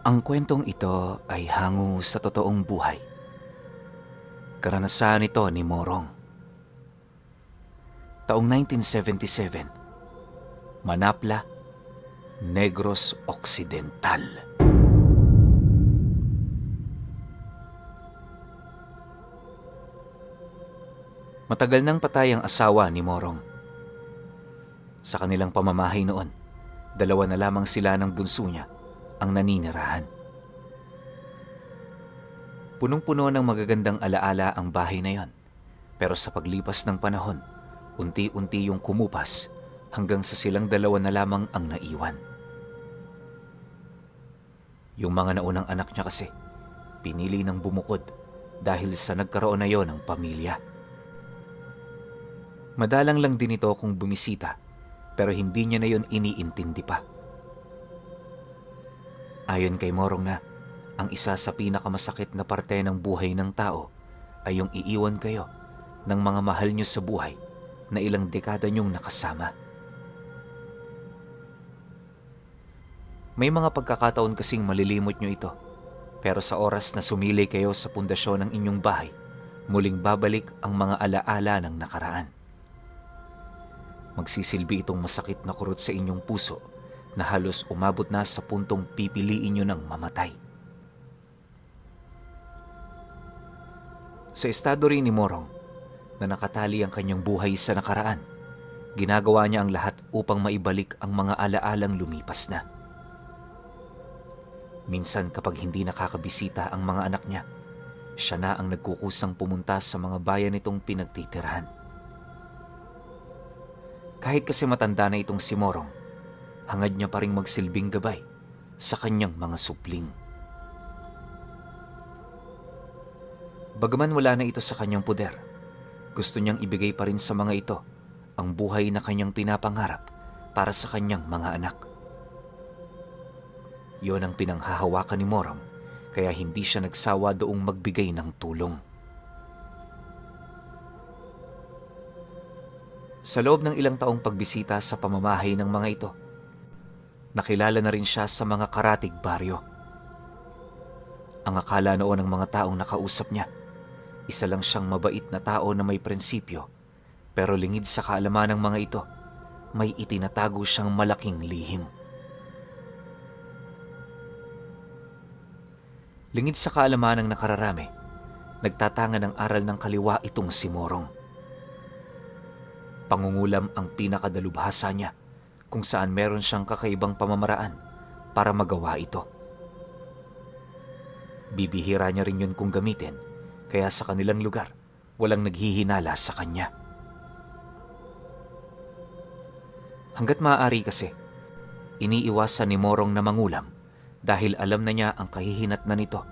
Ang kwentong ito ay hango sa totoong buhay. Karanasan ito ni Morong. Taong 1977, Manapla, Negros Occidental. Matagal nang patay ang asawa ni Morong. Sa kanilang pamamahay noon, dalawa na lamang sila ng bunso niya ang naninirahan. Punong-puno ng magagandang alaala ang bahay na yon. Pero sa paglipas ng panahon, unti-unti yung kumupas hanggang sa silang dalawa na lamang ang naiwan. Yung mga naunang anak niya kasi, pinili ng bumukod dahil sa nagkaroon na yon ng pamilya. Madalang lang din ito kung bumisita, pero hindi niya na yon iniintindi pa. Ayon kay Morong na, ang isa sa pinakamasakit na parte ng buhay ng tao ay yung iiwan kayo ng mga mahal nyo sa buhay na ilang dekada nyong nakasama. May mga pagkakataon kasing malilimot nyo ito, pero sa oras na sumilay kayo sa pundasyon ng inyong bahay, muling babalik ang mga alaala ng nakaraan. Magsisilbi itong masakit na kurot sa inyong puso na halos umabot na sa puntong pipiliin nyo ng mamatay. Sa estado rin ni Morong, na nakatali ang kanyang buhay sa nakaraan, ginagawa niya ang lahat upang maibalik ang mga alaalang lumipas na. Minsan kapag hindi nakakabisita ang mga anak niya, siya na ang nagkukusang pumunta sa mga bayan nitong pinagtitirahan. Kahit kasi matanda na itong si Morong, hangad niya pa ring magsilbing gabay sa kanyang mga supling. Bagaman wala na ito sa kanyang puder, gusto niyang ibigay pa rin sa mga ito ang buhay na kanyang pinapangarap para sa kanyang mga anak. Yon ang pinanghahawakan ni Morong, kaya hindi siya nagsawa doong magbigay ng tulong. Sa loob ng ilang taong pagbisita sa pamamahay ng mga ito, nakilala na rin siya sa mga karatig baryo. Ang akala noon ng mga taong nakausap niya, isa lang siyang mabait na tao na may prinsipyo, pero lingid sa kaalaman ng mga ito, may itinatago siyang malaking lihim. Lingid sa kaalaman ng nakararami, nagtatanga ng aral ng kaliwa itong si Morong. Pangungulam ang pinakadalubhasa niya, kung saan meron siyang kakaibang pamamaraan para magawa ito. Bibihira niya rin yun kung gamitin, kaya sa kanilang lugar, walang naghihinala sa kanya. Hanggat maaari kasi, iniiwasan ni Morong na mangulam dahil alam na niya ang kahihinatnan nito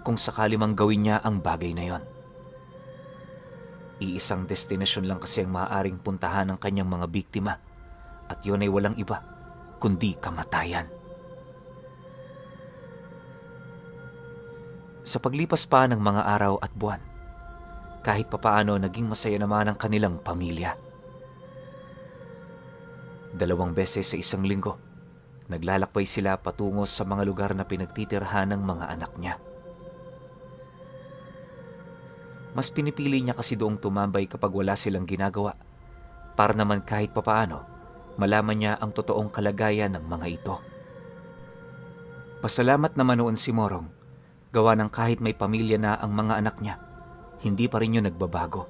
kung sakali mang gawin niya ang bagay na yon. Iisang destinasyon lang kasi ang maaaring puntahan ng kanyang mga biktima, at yun ay walang iba kundi kamatayan. Sa paglipas pa ng mga araw at buwan, kahit papaano naging masaya naman ang kanilang pamilya. 2 beses sa isang linggo, naglalakbay sila patungo sa mga lugar na pinagtitirhan ng mga anak niya. Mas pinipili niya kasi doong tumambay kapag wala silang ginagawa, para naman kahit papaano malaman niya ang totoong kalagayan ng mga ito. Pasalamat naman noon si Morong, gawa ng kahit may pamilya na ang mga anak niya, hindi pa rin yun nagbabago.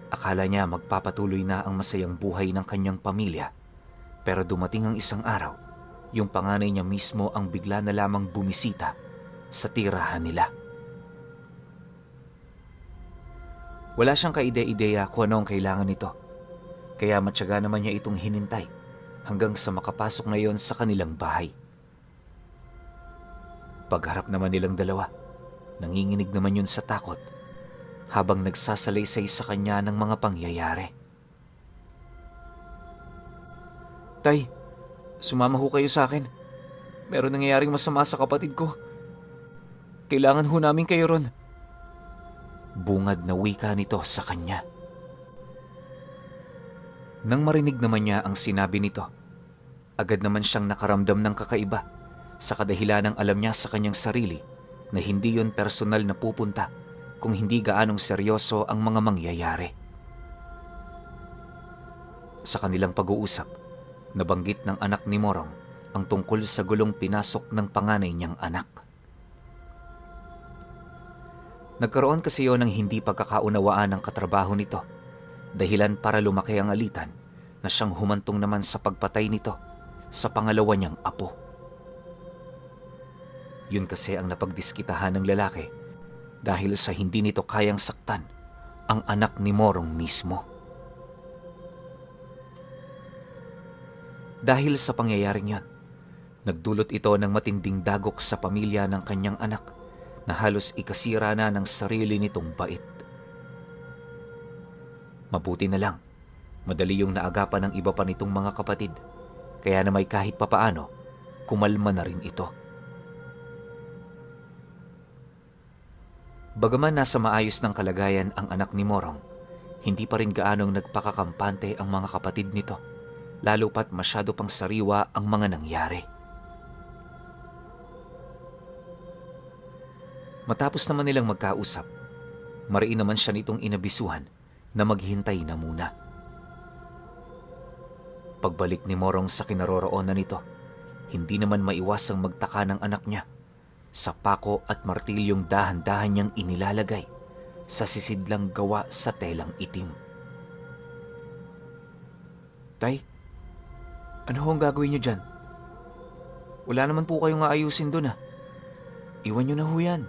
Akala niya magpapatuloy na ang masayang buhay ng kanyang pamilya, pero dumating ang isang araw, yung panganay niya mismo ang bigla na lamang bumisita sa tirahan nila. Wala siyang kaide-ideya kung ano ang kailangan nito, kaya matyaga naman niya itong hinintay hanggang sa makapasok na yon sa kanilang bahay. Pagharap naman nilang dalawa, nanginginig naman yun sa takot habang nagsasalaysay sa kanya ng mga pangyayari. "Tay, sumama ho kayo sa akin. Meron nangyayaring masama sa kapatid ko. Kailangan ho namin kayo ron." Bungad na wika nito sa kanya. Nang marinig naman niya ang sinabi nito, agad naman siyang nakaramdam ng kakaiba sa kadahilanang alam niya sa kanyang sarili na hindi yon personal na pupunta kung hindi gaanong seryoso ang mga mangyayari. Sa kanilang pag-uusap, nabanggit ng anak ni Morong ang tungkol sa gulong pinasok ng panganay niyang anak. Nagkaroon kasi yon ng hindi pagkakaunawaan ng katrabaho nito, dahilan para lumaki ang alitan na siyang humantong naman sa pagpatay nito sa pangalawa niyang apo. Yun kasi ang napagdiskitahan ng lalaki dahil sa hindi nito kayang saktan ang anak ni Morong mismo. Dahil sa pangyayaring yon, nagdulot ito ng matinding dagok sa pamilya ng kanyang anak na halos ikasira na ng sarili nitong bait. Mabuti na lang, madali yung naagapan ng iba pa nitong mga kapatid, kaya na may kahit papaano, kumalma na rin ito. Bagaman nasa maayos ng kalagayan ang anak ni Morong, hindi pa rin gaanong nagpakakampante ang mga kapatid nito, lalo pat masyado pang sariwa ang mga nangyari. Matapos naman nilang magkausap, mariin naman siya nitong inabisuhan na maghintay na muna. Pagbalik ni Morong sa kinaroroonan nito, hindi naman maiwasang magtaka ng anak niya sa pako at martilyong dahan-dahan niyang inilalagay sa sisidlang gawa sa telang itim. Tay, ano hong gagawin niyo dyan? Wala naman po kayong aayusin doon Iwan niyo na ho yan.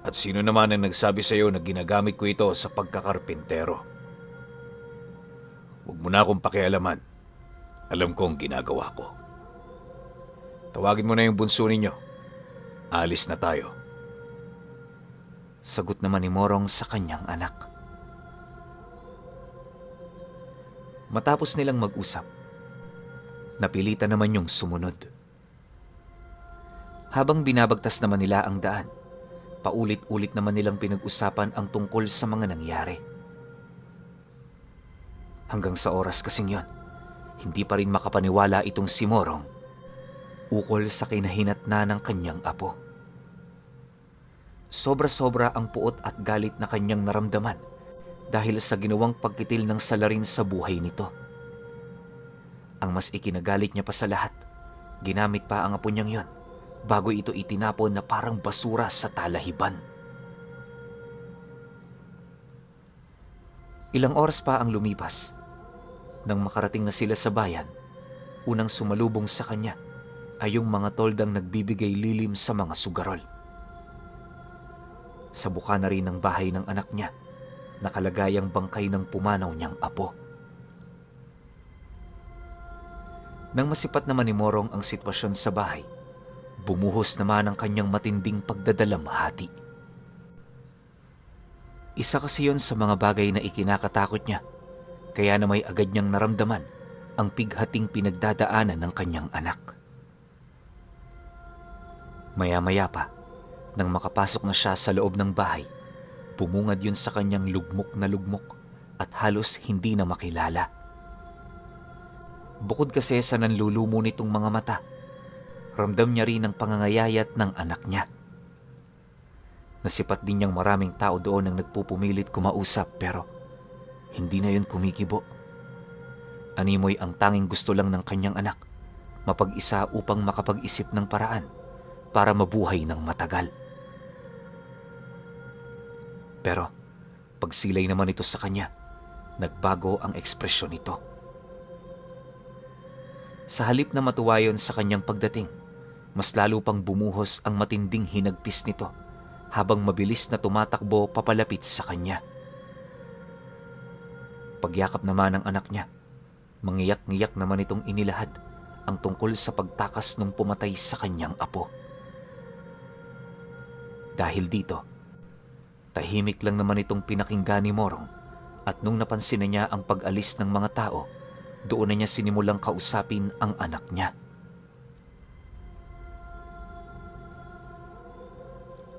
At sino naman ang nagsabi sa iyo na ginagamit ko ito sa pagkakarpintero? Huwag mo na akong pakialaman. Alam ko ang ginagawa ko. Tawagin mo na yung bunso ninyo. Alis na tayo. Sagot naman ni Morong sa kanyang anak. Matapos nilang mag-usap, napilitan naman yung sumunod. Habang binabagtas naman nila ang daan, paulit-ulit naman nilang pinag-usapan ang tungkol sa mga nangyari. Hanggang sa oras kasing yon, hindi pa rin makapaniwala itong si Morong ukol sa kinahinatnan ng kanyang apo. Sobra-sobra ang puot at galit na kanyang naramdaman dahil sa ginawang pagkitil ng salarin sa buhay nito. Ang mas ikinagalit niya pa sa lahat, ginamit pa ang apo niyang yon bago ito itinapon na parang basura sa talahiban. Ilang oras pa ang lumipas. Nang makarating na sila sa bayan, unang sumalubong sa kanya ay yung mga toldang nagbibigay lilim sa mga sugarol. Sa buka na rin ng bahay ng anak niya, nakalagay ang bangkay ng pumanaw niyang apo. Nang masipat naman ni Morong ang sitwasyon sa bahay, bumuhos naman ang kanyang matinding pagdadalamhati. Isa kasi yon sa mga bagay na ikinakatakot niya, kaya na may agad niyang naramdaman ang pighating pinagdadaanan ng kanyang anak. Maya-maya pa, nang makapasok na siya sa loob ng bahay, bumungad yun sa kanyang lugmok na lugmok at halos hindi na makilala. Bukod kasi sa nanlulumo nitong mga mata, ramdam niya rin ang pangangayayat ng anak niya. Nasipat din niyang maraming tao doon ang nagpupumilit kumausap pero hindi na yun kumikibo. Animoy ang tanging gusto lang ng kanyang anak, mapag-isa upang makapag-isip ng paraan para mabuhay ng matagal. Pero pagsilay naman ito sa kanya, nagbago ang ekspresyon nito. Sa halip na matuwa yon sa kanyang pagdating, mas lalo pang bumuhos ang matinding hinagpis nito habang mabilis na tumatakbo papalapit sa kanya. Pagyakap naman ng anak niya, mangiyak-ngiyak naman itong inilahad ang tungkol sa pagtakas ng pumatay sa kanyang apo. Dahil dito, tahimik lang naman itong pinakinggan ni Morong at nung napansin na niya ang pag-alis ng mga tao, doon na niya sinimulang kausapin ang anak niya.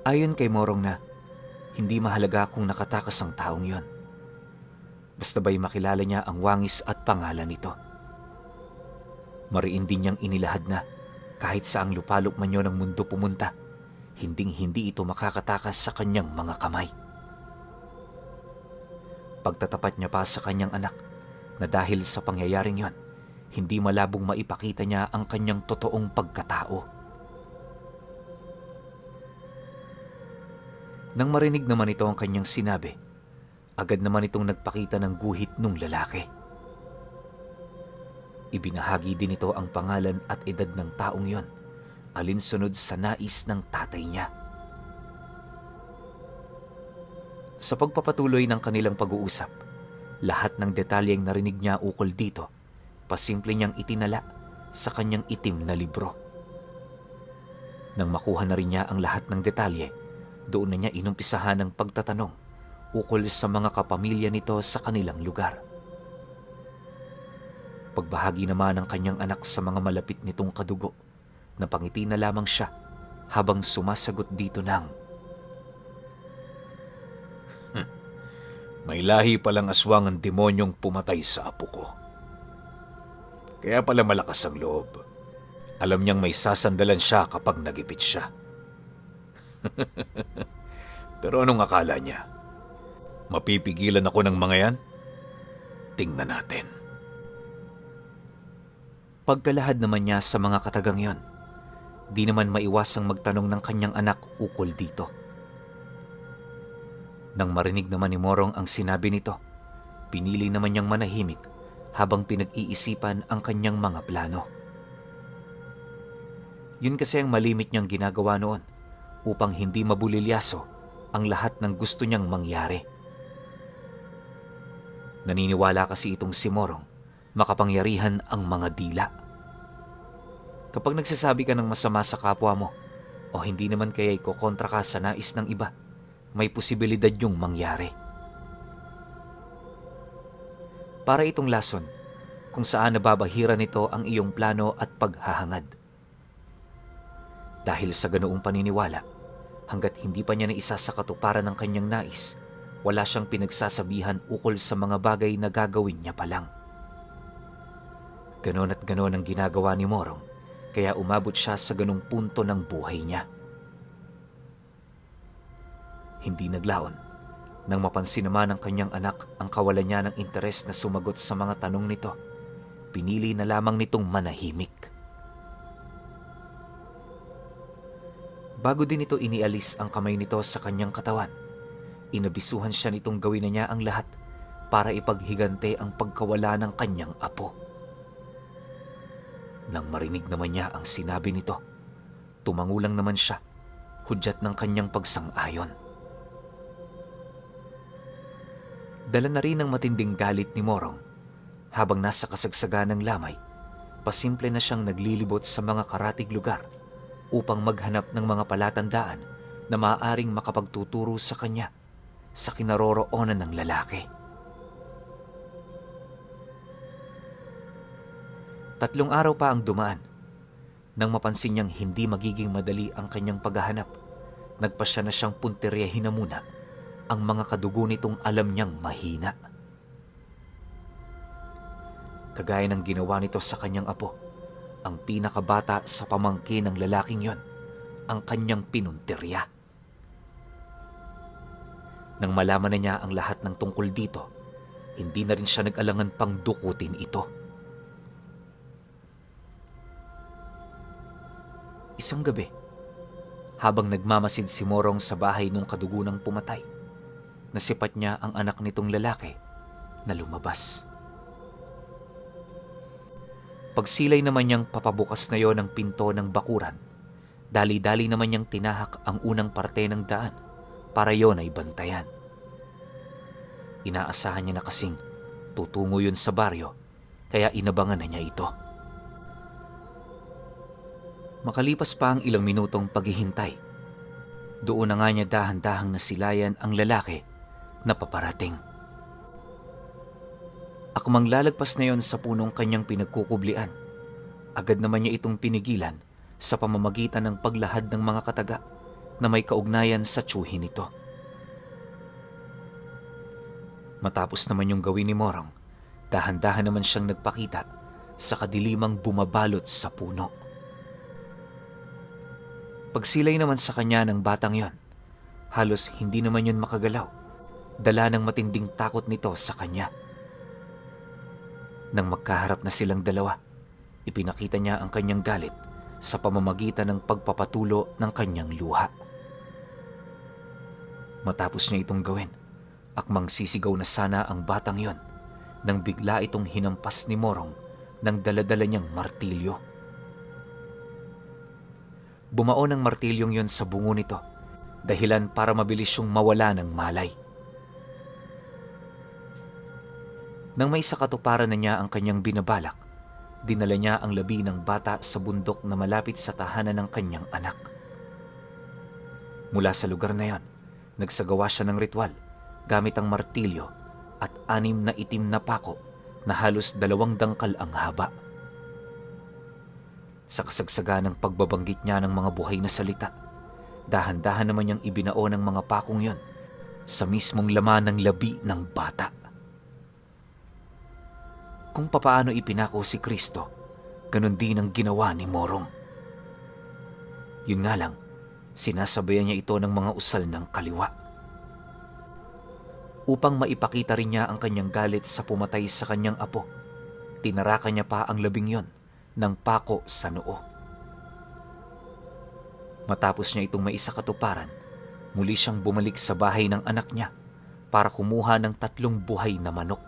Ayon kay Morong na, hindi mahalaga kung nakatakas ang taong yon. Basta ba'y makilala niya ang wangis at pangalan nito. Mariin din niyang inilahad na kahit saang lupalop man yun ng mundo pumunta, hinding-hindi ito makakatakas sa kanyang mga kamay. Pagtatapat niya pa sa kanyang anak na dahil sa pangyayaring yon, hindi malabong maipakita niya ang kanyang totoong pagkatao. Nang marinig naman ito ang kanyang sinabi, agad naman itong nagpakita ng guhit nung lalaki. Ibinahagi din ito ang pangalan at edad ng taong yon, alinsunod sa nais ng tatay niya. Sa pagpapatuloy ng kanilang pag-uusap, lahat ng detalyeng narinig niya ukol dito, pasimple niyang itinala sa kanyang itim na libro. Nang makuha na rin niya ang lahat ng detalye, doon na niya inumpisahan ang pagtatanong ukol sa mga kapamilya nito sa kanilang lugar. Pagbahagi naman ng kanyang anak sa mga malapit nitong kadugo, napangiti na lamang siya habang sumasagot dito ng, May lahi palang aswang ang demonyong pumatay sa apo ko. Kaya pala malakas ang loob. Alam niyang may sasandalan siya kapag nagipit siya. Pero anong akala niya? Mapipigilan ako ng mga yan? Tingnan natin. Pagkalahad naman niya sa mga katagang yon, di naman maiwasang magtanong ng kanyang anak ukol dito. Nang marinig naman ni Morong ang sinabi nito, pinili naman niyang manahimik habang pinag-iisipan ang kanyang mga plano. Yun kasi ang malimit niyang ginagawa noon upang hindi mabulilyaso ang lahat ng gusto niyang mangyari. Naniniwala kasi itong si Morong, makapangyarihan ang mga dila. Kapag nagsasabi ka ng masama sa kapwa mo o hindi naman kaya ikokontra ka sa nais ng iba, may posibilidad yung mangyari. Para itong lason kung saan nababahira nito ang iyong plano at paghahangad. Dahil sa ganoong paniniwala, hanggat hindi pa niya naisa sa katuparan ng kanyang nais, wala siyang pinagsasabihan ukol sa mga bagay na gagawin niya pa lang. Ganon at ganon ang ginagawa ni Morong, kaya umabot siya sa ganong punto ng buhay niya. Hindi naglaon nang mapansin naman ng kanyang anak ang kawalan niya ng interes na sumagot sa mga tanong nito. Pinili na lamang nitong manahimik. Bago din ito inialis ang kamay nito sa kanyang katawan, inabisuhan siya nitong gawin na niya ang lahat para ipaghigante ang pagkawala ng kanyang apo. Nang marinig naman niya ang sinabi nito, tumangulang naman siya, hudyat ng kanyang pagsang-ayon. Dala na rin ng matinding galit ni Morong. Habang nasa kasagsagan ng lamay, pasimple na siyang naglilibot sa mga karatig lugar upang maghanap ng mga palatandaan na maaaring makapagtuturo sa kanya sa kinaroroonan ng lalaki. 3 araw pa ang dumaan nang mapansin niyang hindi magiging madali ang kanyang paghahanap. Nagpasya na siyang punteryahin na muna ang mga kadugo nitong alam niyang mahina. Kagaya ng ginawa nito sa kanyang apo, ang pinakabata sa pamangkin ng lalaking yon, ang kanyang pinunterya. Nang malaman na niya ang lahat ng tungkol dito, hindi na rin siya nag-alangan pang dukutin ito. Isang gabi, habang nagmamasid si Morong sa bahay nung kadugo ng pumatay, nasipat niya ang anak nitong lalaki na lumabas. Pagsilay naman niyang papabukas na yon ng pinto ng bakuran, dali-dali naman niyang tinahak ang unang parte ng daan para yon ay bantayan. Inaasahan niya na kasing tutungo yun sa baryo, kaya inabangan na niya ito. Makalipas pa ang ilang minutong paghihintay, doon na nga niya dahan-dahang nasilayan ang lalaki na paparating. Akmang lalagpas na yon sa punong kanyang pinagkukublian, agad naman niya itong pinigilan sa pamamagitan ng paglahad ng mga kataga na may kaugnayan sa tiyuhin nito. Matapos naman yung gawin ni Morong, dahan-dahan naman siyang nagpakita sa kadilimang bumabalot sa puno. Pagsilay naman sa kanya ng batang yon, halos hindi naman yun makagalaw, dala ng matinding takot nito sa kanya. Nang magkaharap na silang dalawa, ipinakita niya ang kanyang galit sa pamamagitan ng pagpapatulo ng kanyang luha. Matapos niya itong gawin, akmang sisigaw na sana ang batang yon nang bigla itong hinampas ni Morong ng daladala niyang martilyo. Bumaon ang martilyong yon sa bungo nito, dahilan para mabilis siyang mawala ng malay. Nang may sakatuparan na niya ang kanyang binabalak, dinala niya ang labi ng bata sa bundok na malapit sa tahanan ng kanyang anak. Mula sa lugar na yon, nagsagawa siya ng ritual gamit ang martilyo at 6 na itim na pako na halos 2 dangkal ang haba. Sa kasagsagan ng pagbabanggit niya ng mga buhay na salita, dahan-dahan naman niyang ibinao ng mga pakong yon sa mismong laman ng labi ng bata. Kung papaano ipinako si Kristo, ganun din ang ginawa ni Morong. Yun nga lang, sinasabayan niya ito ng mga usal ng kaliwa. Upang maipakita rin niya ang kanyang galit sa pumatay sa kanyang apo, tinarakan niya pa ang labing yon ng pako sa noo. Matapos niya itong maisakatuparan, muli siyang bumalik sa bahay ng anak niya para kumuha ng 3 buhay na manok.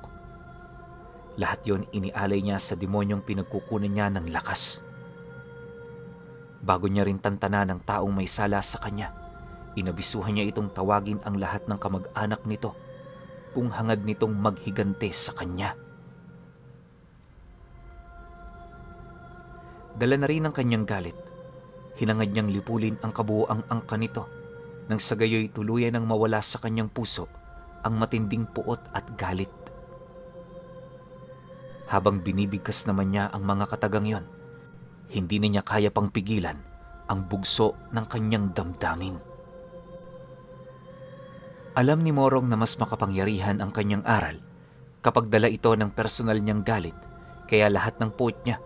Lahat yon inialay niya sa demonyong pinagkukunan niya ng lakas. Bago niya rin tantanan ng taong may sala sa kanya, inabisuhan niya itong tawagin ang lahat ng kamag-anak nito kung hangad nitong maghigante sa kanya. Dala na rin ang kanyang galit. Hinangad niyang lipulin ang kabuoang angka nito nang sa gayoy tuluyan ng mawala sa kanyang puso ang matinding puot at galit. Habang binibigkas naman niya ang mga katagang yon, hindi na niya kaya pang pigilan ang bugso ng kanyang damdamin. Alam ni Morong na mas makapangyarihan ang kanyang aral kapag dala ito ng personal niyang galit, kaya lahat ng puot niya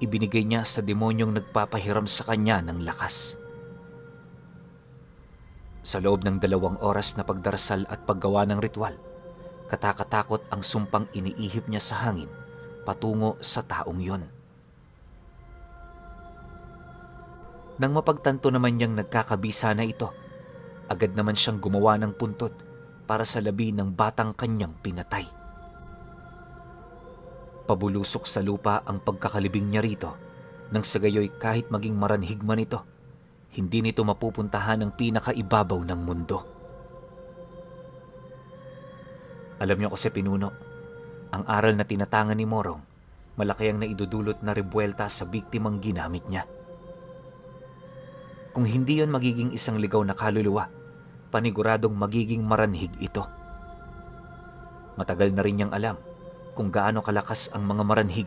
ibinigay niya sa demonyong nagpapahiram sa kanya ng lakas. Sa loob ng 2 oras na pagdarasal at paggawa ng ritual, katakatakot ang sumpang iniihip niya sa hangin patungo sa taong yon. Nang mapagtanto naman niyang nagkakabisa na ito, agad naman siyang gumawa ng puntot para sa labi ng batang kanyang pinatay. Pabulusok sa lupa ang pagkakalibing niya rito, nang sa gayoy kahit maging maranhig man ito, hindi nito mapupuntahan ang pinakaibabaw ng mundo. Alam niyo kasi pinuno, ang aral na tinatangan ni Morong, malaki ang naidudulot na rebuelta sa biktimang ginamit niya. Kung hindi yon magiging isang ligaw na kaluluwa, paniguradong magiging maranhig ito. Matagal na rin niyang alam kung gaano kalakas ang mga maranhig,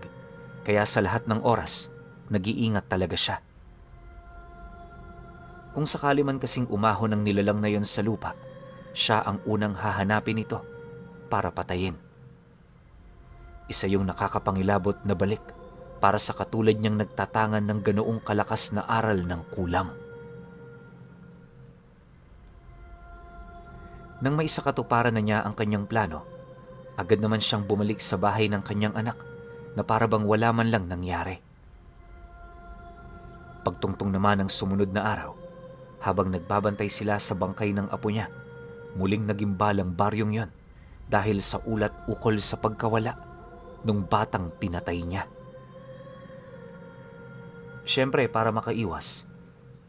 kaya sa lahat ng oras, nag-iingat talaga siya. Kung sakali man kasing umahon ng nilalang na yon sa lupa, siya ang unang hahanapin ito para patayin. Isa yung nakakapangilabot na balik para sa katulad niyang nagtatangan ng ganoong kalakas na aral ng kulam. Nang maisakatuparan na niya ang kanyang plano, agad naman siyang bumalik sa bahay ng kanyang anak na para bang wala man lang nangyari. Pagtungtong naman ng sumunod na araw, habang nagbabantay sila sa bangkay ng apo niya, muling nagimbal ang baryong yon dahil sa ulat ukol sa pagkawala nung batang pinatay niya. Siyempre, para makaiwas,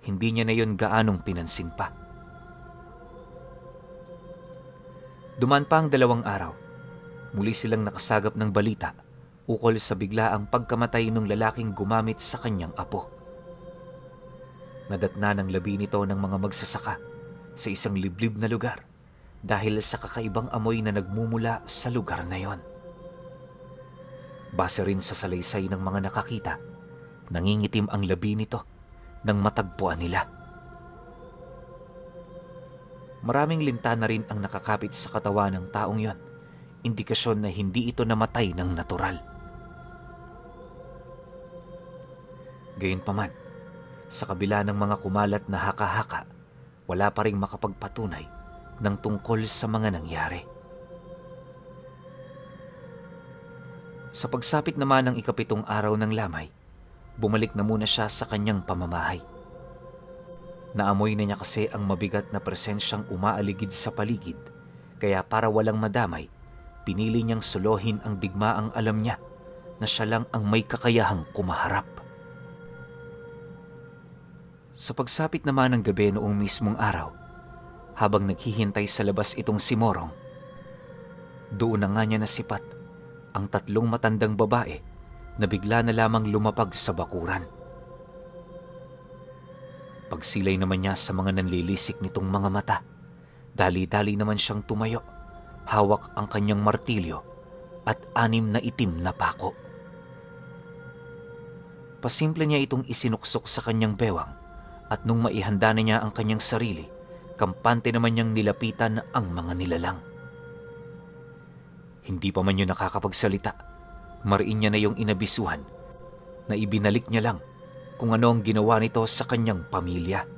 hindi niya na yon gaanong pinansin pa. Dumaan pa ang 2 araw, muli silang nakasagap ng balita ukol sa biglaang pagkamatay ng lalaking gumamit sa kanyang apo. Nadatna ng labi nito ng mga magsasaka sa isang liblib na lugar dahil sa kakaibang amoy na nagmumula sa lugar na yon. Base rin sa salaysay ng mga nakakita, nangingitim ang labi nito nang matagpuan nila. Maraming linta na rin ang nakakapit sa katawan ng taong yon, indikasyon na hindi ito namatay ng natural. Gayunpaman, sa kabila ng mga kumalat na haka-haka, wala pa ring makapagpatunay ng tungkol sa mga nangyari. Sa pagsapit naman ng 7 araw ng lamay, bumalik na muna siya sa kanyang pamamahay. Naamoy na niya kasi ang mabigat na presensyang umaaligid sa paligid, kaya para walang madamay, pinili niyang solohin ang digmaang alam niya na siya lang ang may kakayahang kumaharap. Sa pagsapit naman ng gabi noong mismong araw, habang naghihintay sa labas itong si Morong, doon na nga niya nasipat ang 3 matandang babae na bigla na lamang lumapag sa bakuran. Pagsilay naman niya sa mga nanlilisik nitong mga mata, dali-dali naman siyang tumayo, hawak ang kanyang martilyo at 6 na itim na pako. Pasimple niya itong isinuksok sa kanyang bewang at nung maihanda na niya ang kanyang sarili, kampante naman niyang nilapitan ang mga nilalang. Hindi pa man yun nakakapagsalita, mariin niya na yung inabisuhan na ibinalik niya lang kung ano ang ginawa nito sa kanyang pamilya.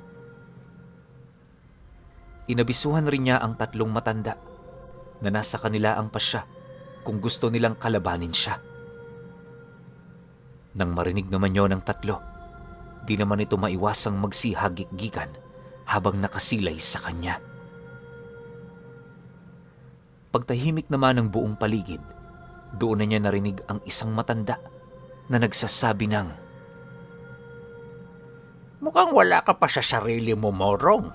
Inabisuhan rin niya ang 3 matanda na nasa kanila ang pasya kung gusto nilang kalabanin siya. Nang marinig naman yun ng 3, di naman ito maiwasang magsihagik-gikan habang nakasilay sa kanya. Pagtahimik naman ng buong paligid, doon na niya narinig ang isang matanda na nagsasabi ng, Mukhang wala ka pa sa sarili mo, Morong.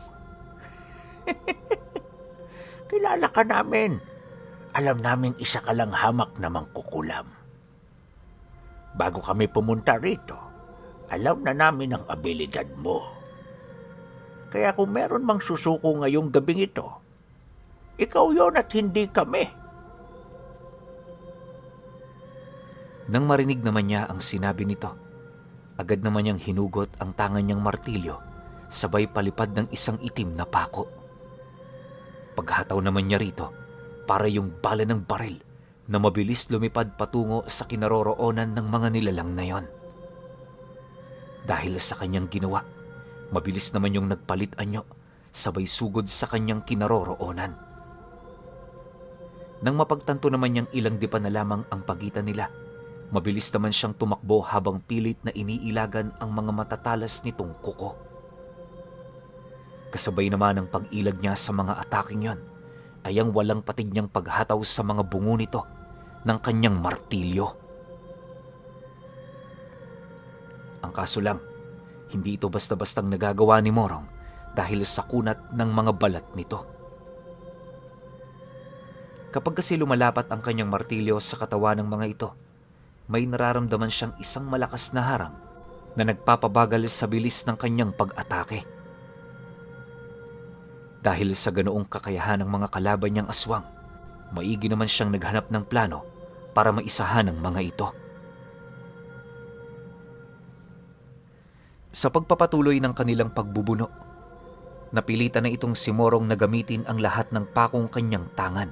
Kilala ka namin. Alam namin isa ka lang hamak na mangkukulam. Bago kami pumunta rito, alam na namin ang abilidad mo. Kaya kung meron mang susuko ngayong gabing ito, ikaw yon at hindi kami. Nang marinig naman niya ang sinabi nito, agad naman niyang hinugot ang tangan niyang martilyo, sabay palipad ng isang itim na pako. Paghataw naman niya rito, para yung bala ng baril na mabilis lumipad patungo sa kinaroroonan ng mga nilalang na yon. Dahil sa kanyang ginawa, mabilis naman yung nagpalit anyo, sabay sugod sa kanyang kinaroroonan. Nang mapagtanto naman niyang ilang dipa na lamang ang pagitan nila, mabilis naman siyang tumakbo habang pilit na iniilagan ang mga matatalas nitong kuko. Kasabay naman ang pag-ilag niya sa mga ataking yon, ay ang walang patig niyang paghataw sa mga bungo nito ng kanyang martilyo. Ang kaso lang, hindi ito basta-bastang nagagawa ni Morong dahil sa kunat ng mga balat nito. Kapag kasi lumalapat ang kanyang martilyo sa katawan ng mga ito, may nararamdaman siyang isang malakas na harang na nagpapabagal sa bilis ng kanyang pag-atake. Dahil sa ganoong kakayahan ng mga kalaban niyang aswang, maigi naman siyang naghanap ng plano para maisahan ang mga ito. Sa pagpapatuloy ng kanilang pagbubuno, napilitan na itong si Morong na gamitin ang lahat ng pakong kanyang tangan.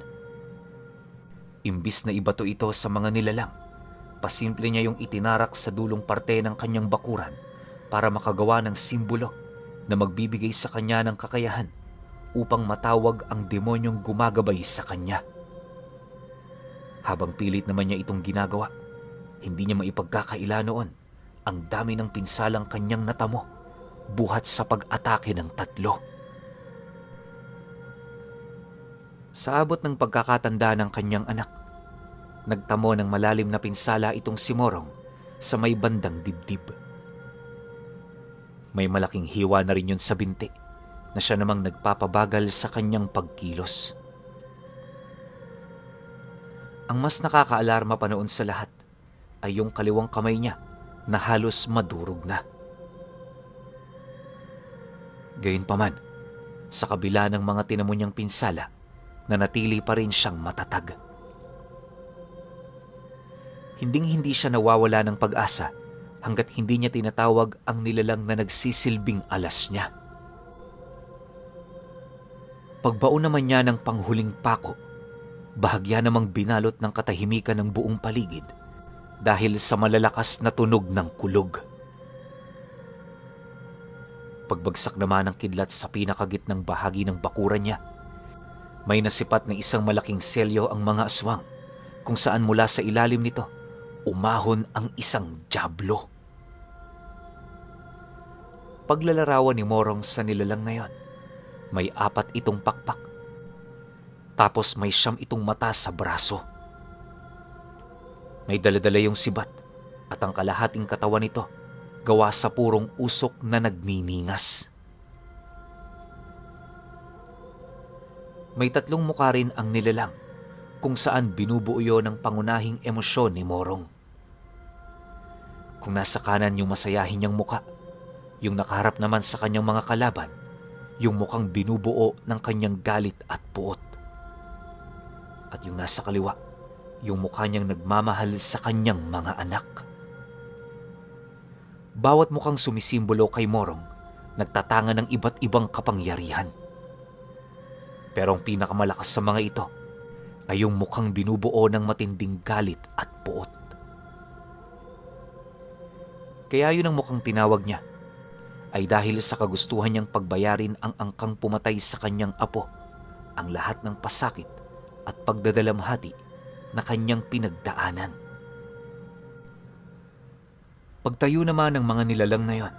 Imbis na ibato ito sa mga nilalang, pasimple niya yung itinarak sa dulong parte ng kanyang bakuran para makagawa ng simbolo na magbibigay sa kanya ng kakayahan upang matawag ang demonyong gumagabay sa kanya. Habang pilit naman niya itong ginagawa, hindi niya maipagkakaila noon ang dami ng pinsalang kanyang natamo buhat sa pag-atake ng 3. Sa abot ng pagkakatanda ng kanyang anak, nagtamo ng malalim na pinsala itong si Morong sa may bandang dibdib. May malaking hiwa na rin yun sa binti na siya namang nagpapabagal sa kanyang pagkilos. Ang mas nakakaalarma pa noon sa lahat ay yung kaliwang kamay niya na halos madurog na. Gayunpaman, sa kabila ng mga tinamo niyang pinsala, nanatili pa rin siyang matatag. Hinding-hindi siya nawawala ng pag-asa hanggat hindi niya tinatawag ang nilalang na nagsisilbing alas niya. Pagbaon naman niya ng panghuling pako, bahagya namang binalot ng katahimikan ng buong paligid dahil sa malalakas na tunog ng kulog. Pagbagsak naman ng kidlat sa pinakagitnang bahagi ng bakuran niya, may nasipat na isang malaking selyo ang mga aswang, kung saan mula sa ilalim nito, umahon ang isang dyablo. Paglalarawan ni Morong sa nilalang na yon, may 4 itong pakpak. Tapos may 9 itong mata sa braso. May daladala yung sibat at ang kalahating katawan nito gawa sa purong usok na nagniningas. May 3 mukha rin ang nilalang kung saan binubuo yon ng pangunahing emosyon ni Morong. Kung nasa kanan yung masayahin niyang muka, yung nakaharap naman sa kanyang mga kalaban, yung mukhang binubuo ng kanyang galit at puot. At yung nasa kaliwa, yung mukha niyang nagmamahal sa kanyang mga anak. Bawat mukhang sumisimbolo kay Morong, nagtatanga ng iba't ibang kapangyarihan. Pero ang pinakamalakas sa mga ito ay yung mukhang binubuo ng matinding galit at puot. Kaya yun ang mukhang tinawag niya ay dahil sa kagustuhan niyang pagbayarin ang angkang pumatay sa kanyang apo ang lahat ng pasakit at pagdadalamhati na kanyang pinagdaanan. Pagtayo naman ng mga nilalang na yon,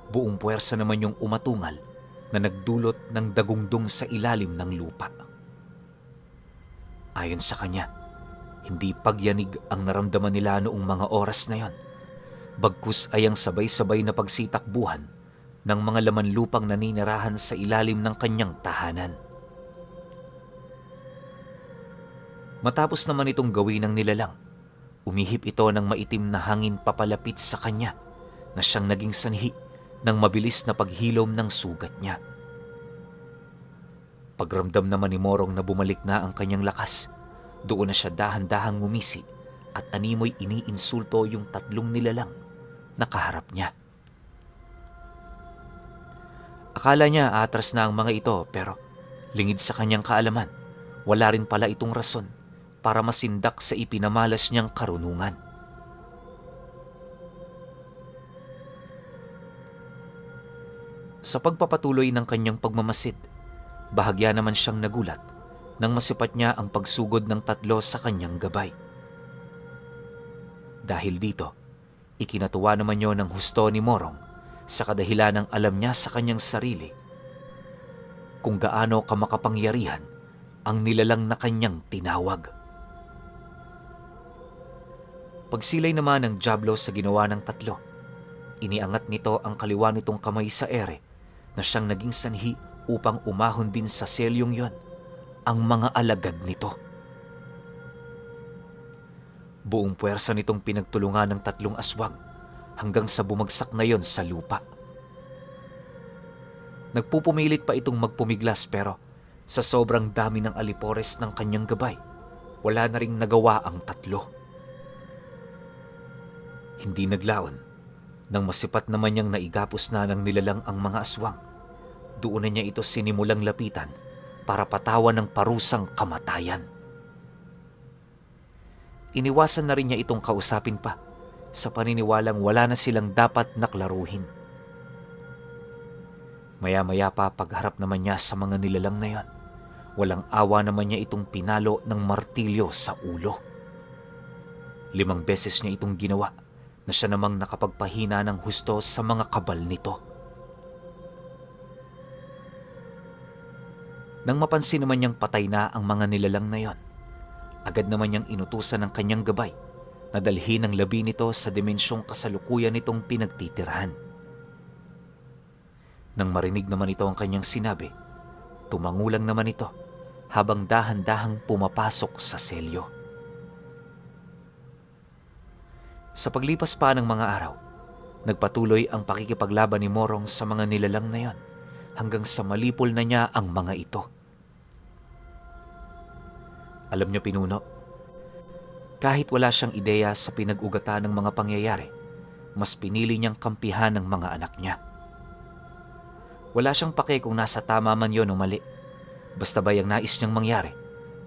buong puwersa naman yung umatungal na nagdulot ng dagungdong sa ilalim ng lupa. Ayon sa kanya, hindi pagyanig ang naramdaman nila noong mga oras na yon, bagkus ay ang sabay-sabay na pagsitakbuhan ng mga laman lupang naninirahan sa ilalim ng kanyang tahanan. Matapos naman itong gawin ng nilalang, umihip ito ng maitim na hangin papalapit sa kanya na siyang naging sanhi ng mabilis na paghilom ng sugat niya. Pagramdam naman ni Morong na bumalik na ang kanyang lakas, doon na siya dahan-dahang ngumisi at animoy iniinsulto yung 3 nilalang na kaharap niya. Akala niya atras na ang mga ito pero lingid sa kanyang kaalaman, wala rin pala itong rason para masindak sa ipinamalas niyang karunungan. Sa pagpapatuloy ng kanyang pagmamasid, bahagya naman siyang nagulat nang masipat niya ang pagsugod ng 3 sa kanyang gabay. Dahil dito, ikinatuwa naman niyo ng husto ni Morong sa kadahilan ng alam niya sa kanyang sarili kung gaano kamakapangyarihan ang nilalang na kanyang tinawag. Pagsilay naman ng dyablo sa ginawa ng 3, iniangat nito ang kaliwa nitong kamay sa ere na siyang naging sanhi upang umahon din sa selyong yon ang mga alagad nito. Buong puwersa nitong pinagtulungan ng 3 aswang hanggang sa bumagsak na yon sa lupa. Nagpupumilit pa itong magpumiglas pero sa sobrang dami ng alipores ng kanyang gabay, wala na ring nagawa ang 3. Hindi naglaon nang masipat naman niyang naigapos na ng nilalang ang mga aswang. Doon na niya ito sinimulang lapitan para patawan ng parusang kamatayan. Iniwasan na rin niya itong kausapin pa sa paniniwalang wala na silang dapat naklaruhin. Maya-maya pa pagharap naman niya sa mga nilalang na yon, walang awa naman niya itong pinalo ng martilyo sa ulo. 5 beses niya itong ginawa na siya namang nakapagpahina ng husto sa mga kabal nito. Nang mapansin naman niyang patay na ang mga nilalang na yon, agad naman niyang inutusan ng kanyang gabay na dalhin ang labi nito sa dimensyong kasalukuyan nitong pinagtitirahan. Nang marinig naman ito ang kanyang sinabi, tumangulang naman ito habang dahan-dahang pumapasok sa selyo. Sa paglipas pa ng mga araw, nagpatuloy ang pakikipaglaban ni Morong sa mga nilalang na yon hanggang sa malipol na niya ang mga ito. Alam niya, pinuno, kahit wala siyang ideya sa pinag-ugatan ng mga pangyayari, mas pinili niyang kampihan ng mga anak niya. Wala siyang pake kung nasa tama man yon o mali. Basta ba yung nais niyang mangyari,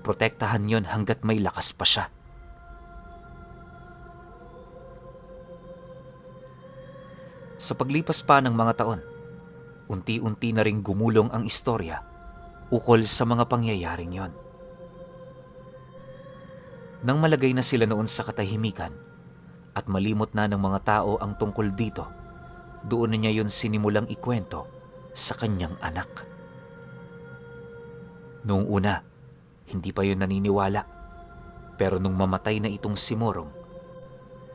protektahan yon hanggat may lakas pa siya. Sa paglipas pa ng mga taon, unti-unti na ring gumulong ang istorya ukol sa mga pangyayaring yon. Nang malagay na sila noon sa katahimikan at malimot na ng mga tao ang tungkol dito, doon na niya yun sinimulang ikwento sa kanyang anak. Noong una, hindi pa yun naniniwala, pero nung mamatay na itong si Morong,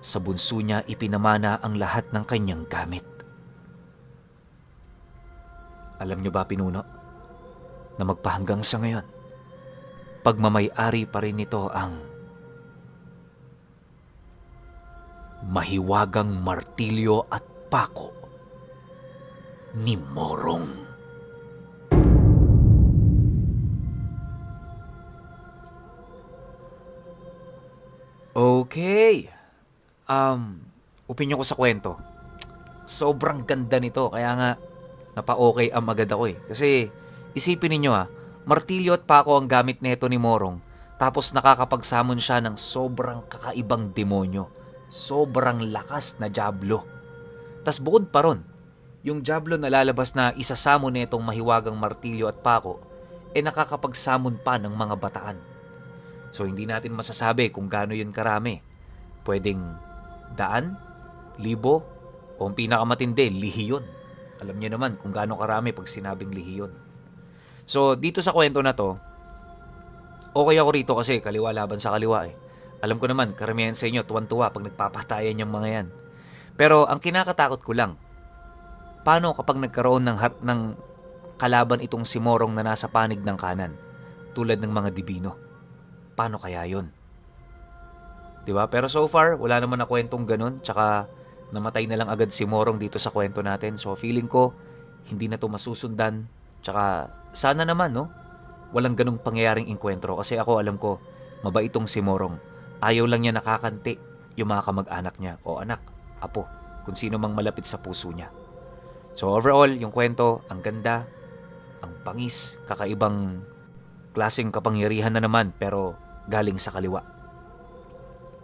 sa bunso niya ipinamana ang lahat ng kanyang gamit. Alam niyo ba, Pinuno, na magpahanggang sa ngayon, pagmamay-ari pa rin nito ang mahiwagang martilyo at pako ni Morong. Okay. Opinyon ko sa kwento. Sobrang ganda nito, kaya nga napa-okay agad ako eh. Kasi isipin ninyo martilyo at pako ang gamit nito ni Morong, tapos nakakapagsamon siya ng sobrang kakaibang demonyo. Sobrang lakas na diablo. Tas bukod pa ron, yung diablo na lalabas na isasamon nitong mahiwagang martilyo at pako, nakakapagsamon pa ng mga bataan. So hindi natin masasabi kung gaano yun karami. Pwedeng 100, 1,000, o ang pinakamatindi, lihiyon. Alam niyo naman kung gaano karami pag sinabing lihiyon. So dito sa kwento na to, okay ako rito kasi kaliwa laban sa kaliwa eh. Alam ko naman, karamihan sa inyo, tuwan-tuwa pag nagpapatayan yung mga yan. Pero ang kinakatakot ko lang, paano kapag nagkaroon ng kalaban itong si Morong na nasa panig ng kanan, tulad ng mga dibino? Paano kaya yun? Diba? Pero so far, wala naman na kwentong ganun, tsaka namatay na lang agad si Morong dito sa kwento natin. So feeling ko, hindi na to masusundan, tsaka sana naman, no? Walang ganung pangyayaring inkwentro kasi ako alam ko, mabaitong si Morong. Ayaw lang niya nakakanti yung mga kamag-anak niya o anak, apo, kung sino mang malapit sa puso niya. So overall, yung kwento, ang ganda, ang pangis, kakaibang klaseng kapangyarihan na naman pero galing sa kaliwa.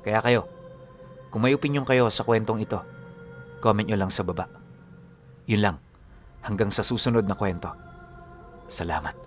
Kaya kayo, kung may opinion kayo sa kwentong ito, comment nyo lang sa baba. Yun lang, hanggang sa susunod na kwento. Salamat.